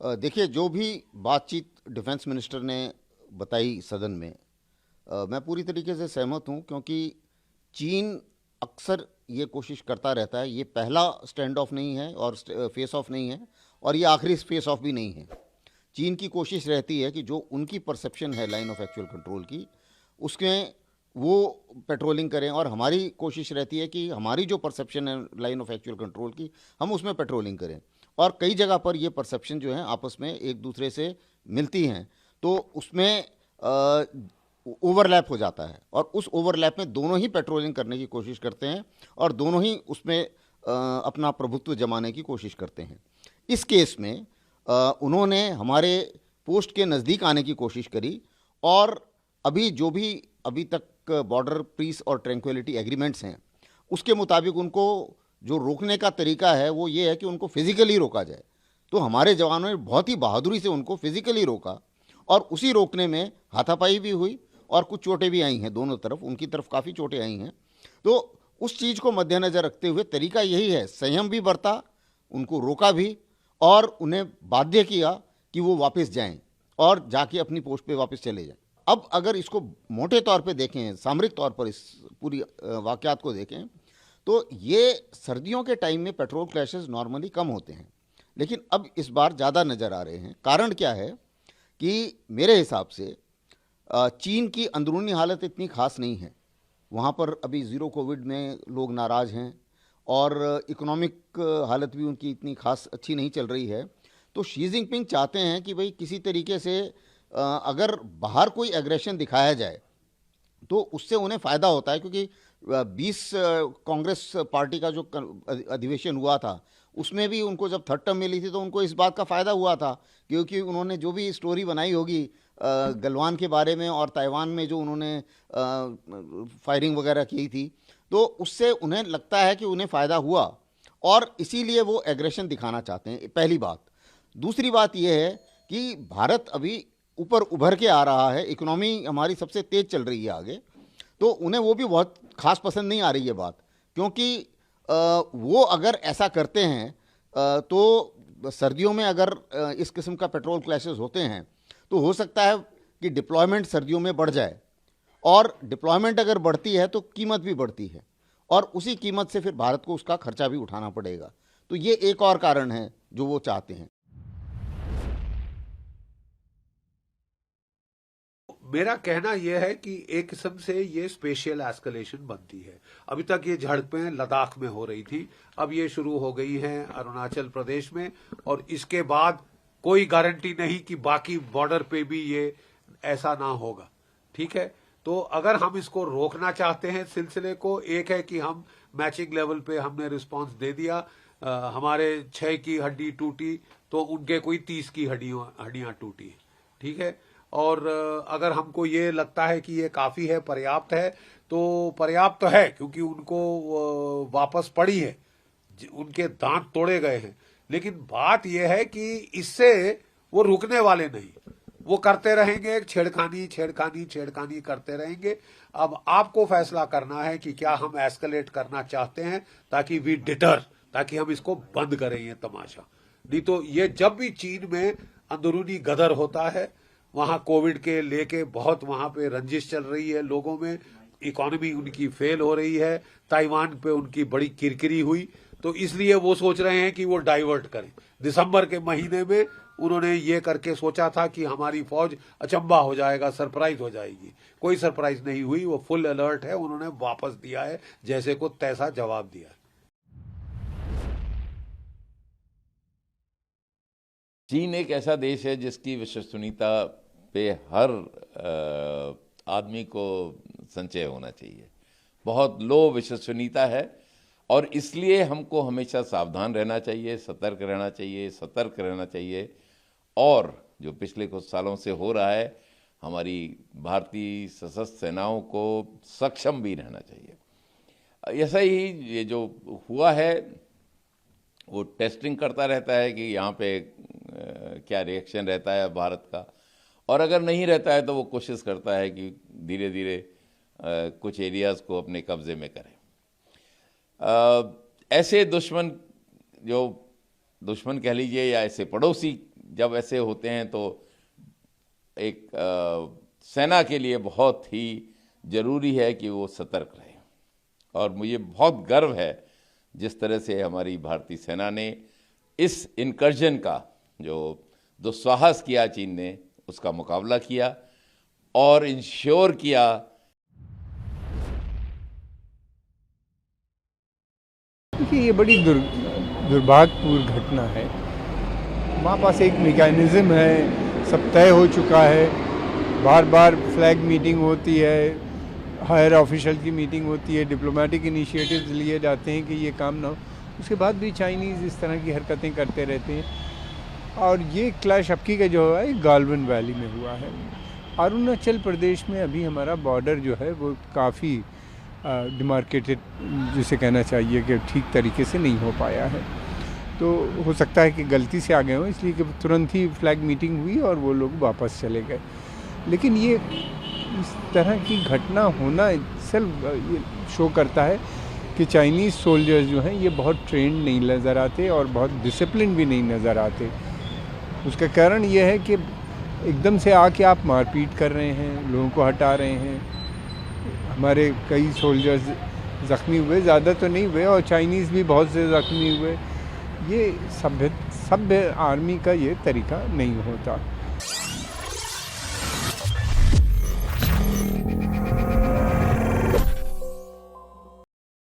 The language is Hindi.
देखिए, जो भी बातचीत डिफेंस मिनिस्टर ने बताई सदन में, मैं पूरी तरीके से सहमत हूं, क्योंकि चीन अक्सर ये कोशिश करता रहता है। ये पहला स्टैंड ऑफ नहीं है और फेस ऑफ नहीं है, और ये आखिरी फेस ऑफ भी नहीं है। चीन की कोशिश रहती है कि जो उनकी परसेप्शन है लाइन ऑफ एक्चुअल कंट्रोल की, उसमें वो पेट्रोलिंग करें, और हमारी कोशिश रहती है कि हमारी जो परसेप्शन है लाइन ऑफ एक्चुअल कंट्रोल की, हम उसमें पेट्रोलिंग करें। और कई जगह पर ये परसेप्शन जो है आपस में एक दूसरे से मिलती हैं, तो उसमें ओवरलैप हो जाता है, और उस ओवरलैप में दोनों ही पेट्रोलिंग करने की कोशिश करते हैं, और दोनों ही उसमें अपना प्रभुत्व जमाने की कोशिश करते हैं। इस केस में उन्होंने हमारे पोस्ट के नज़दीक आने की कोशिश करी, और अभी तक बॉर्डर पीस और ट्रैंक्विलिटी एग्रीमेंट्स हैं, उसके मुताबिक उनको जो रोकने का तरीका है वो ये है कि उनको फिज़िकली रोका जाए। तो हमारे जवानों ने बहुत ही बहादुरी से उनको फिज़िकली रोका, और उसी रोकने में हाथापाई भी हुई और कुछ चोटें भी आई हैं दोनों तरफ, उनकी तरफ काफ़ी चोटें आई हैं। तो उस चीज़ को मद्देनज़र रखते हुए तरीका यही है, संयम भी बरता, उनको रोका भी, और उन्हें बाध्य किया कि वो वापस जाएं और जाके अपनी पोस्ट पे वापस चले जाएं। अब अगर इसको मोटे तौर पे देखें, सामरिक तौर पर इस पूरी वाक़यात को देखें, तो ये सर्दियों के टाइम में पेट्रोल क्लैशेस नॉर्मली कम होते हैं, लेकिन अब इस बार ज़्यादा नज़र आ रहे हैं। कारण क्या है कि मेरे हिसाब से चीन की अंदरूनी हालत इतनी खास नहीं है। वहाँ पर अभी ज़ीरो कोविड में लोग नाराज़ हैं, और इकोनॉमिक हालत भी उनकी इतनी खास अच्छी नहीं चल रही है। तो शी जिनपिंग चाहते हैं कि भाई किसी तरीके से अगर बाहर कोई एग्रेशन दिखाया जाए तो उससे उन्हें फ़ायदा होता है, क्योंकि 20 कांग्रेस पार्टी का जो अधिवेशन हुआ था, उसमें भी उनको जब थर्ड टर्म मिली थी तो उनको इस बात का फ़ायदा हुआ था, क्योंकि उन्होंने जो भी स्टोरी बनाई होगी गलवान के बारे में और ताइवान में जो उन्होंने फायरिंग वगैरह की थी, तो उससे उन्हें लगता है कि उन्हें फ़ायदा हुआ, और इसीलिए वो एग्रेशन दिखाना चाहते हैं। पहली बात। दूसरी बात यह है कि भारत अभी ऊपर उभर के आ रहा है, इकोनॉमी हमारी सबसे तेज़ चल रही है आगे, तो उन्हें वो भी बहुत खास पसंद नहीं आ रही है बात, क्योंकि वो अगर ऐसा करते हैं तो सर्दियों में अगर इस किस्म का पेट्रोल क्लैशेस होते हैं, तो हो सकता है कि डिप्लॉयमेंट सर्दियों में बढ़ जाए, और डिप्लॉयमेंट अगर बढ़ती है तो कीमत भी बढ़ती है, और उसी कीमत से फिर भारत को उसका खर्चा भी उठाना पड़ेगा। तो ये एक और कारण है जो वो चाहते हैं। मेरा कहना यह है कि एक किस्म से ये स्पेशल एस्केलेशन बनती है। अभी तक ये झड़पें लद्दाख में हो रही थी, अब ये शुरू हो गई हैं अरुणाचल प्रदेश में, और इसके बाद कोई गारंटी नहीं कि बाकी बॉर्डर पे भी ये ऐसा ना होगा। ठीक है, तो अगर हम इसको रोकना चाहते हैं सिलसिले को, एक है कि हम मैचिंग लेवल पे हमने रिस्पांस दे दिया, हमारे 6 की हड्डी टूटी तो उनके कोई 30 की हड्डियां टूटी। ठीक है, और अगर हमको ये लगता है कि ये काफी है, पर्याप्त है, तो पर्याप्त तो है, क्योंकि उनको वापस पड़ी है, उनके दांत तोड़े गए हैं। लेकिन बात यह है कि इससे वो रुकने वाले नहीं, वो करते रहेंगे, छेड़खानी छेड़खानी छेड़खानी करते रहेंगे। अब आपको फैसला करना है कि क्या हम एस्केलेट करना चाहते हैं ताकि वी डिटर, ताकि हम इसको बंद करें ये तमाशा। नहीं तो ये जब भी चीन में अंदरूनी गदर होता है, वहां कोविड के लेके बहुत वहां पे रंजिश चल रही है लोगों में, इकोनॉमी उनकी फेल हो रही है, ताइवान पे उनकी बड़ी किरकिरी हुई, तो इसलिए वो सोच रहे हैं कि वो डाइवर्ट करें। दिसंबर के महीने में उन्होंने ये करके सोचा था कि हमारी फौज अचंबा हो जाएगा, सरप्राइज हो जाएगी। कोई सरप्राइज नहीं हुई, वो फुल अलर्ट है, उन्होंने वापस दिया है, जैसे को तैसा जवाब दिया है। चीन एक ऐसा देश है जिसकी विश्वसनीयता पे हर आदमी को संचय होना चाहिए। बहुत लो विश्वसनीयता है, और इसलिए हमको हमेशा सावधान रहना चाहिए, सतर्क रहना चाहिए, सतर्क रहना चाहिए। और जो पिछले कुछ सालों से हो रहा है, हमारी भारतीय सशस्त्र सेनाओं को सक्षम भी रहना चाहिए। ऐसा ही ये जो हुआ है, वो टेस्टिंग करता रहता है कि यहाँ पे क्या रिएक्शन रहता है भारत का, और अगर नहीं रहता है तो वो कोशिश करता है कि धीरे धीरे कुछ एरियाज़ को अपने कब्जे में करें। ऐसे दुश्मन, जो दुश्मन कह लीजिए, या ऐसे पड़ोसी जब ऐसे होते हैं तो एक सेना के लिए बहुत ही ज़रूरी है कि वो सतर्क रहे। और मुझे बहुत गर्व है जिस तरह से हमारी भारतीय सेना ने इस इनकर्जन का जो दुस्साहस किया चीन ने, उसका मुकाबला किया और इंश्योर किया। देखिए, ये बड़ी दुर्भाग्यपूर्ण घटना है। हमारे पास एक मैकेनिज्म है, सब तय हो चुका है, बार बार फ्लैग मीटिंग होती है, हायर ऑफिशियल की मीटिंग होती है, डिप्लोमेटिक इनिशिएटिव्स लिए जाते हैं कि ये काम ना हो, उसके बाद भी चाइनीज़ इस तरह की हरकतें करते रहते हैं। और ये क्लैश अबकी का जो है गालवन वैली में हुआ है। अरुणाचल प्रदेश में अभी हमारा बॉर्डर जो है वो काफ़ी डिमार्केटेड, जिसे कहना चाहिए कि ठीक तरीके से नहीं हो पाया है। तो हो सकता है कि गलती से आ गए हों, इसलिए कि तुरंत ही फ्लैग मीटिंग हुई और वो लोग वापस चले गए। लेकिन ये इस तरह की घटना होना सिर्फ ये शो करता है कि चाइनीज़ सोल्जर्स जो हैं ये बहुत ट्रेंड नहीं नज़र आते और बहुत डिसिप्लिन भी नहीं नज़र आते। उसका कारण ये है कि एकदम से आके आप मारपीट कर रहे हैं, लोगों को हटा रहे हैं। हमारे कई सोल्जर्स ज़ख्मी हुए, ज़्यादा तो नहीं हुए, और चाइनीज़ भी बहुत से ज़ख्मी हुए। ये सभ्य आर्मी का ये तरीका नहीं होता।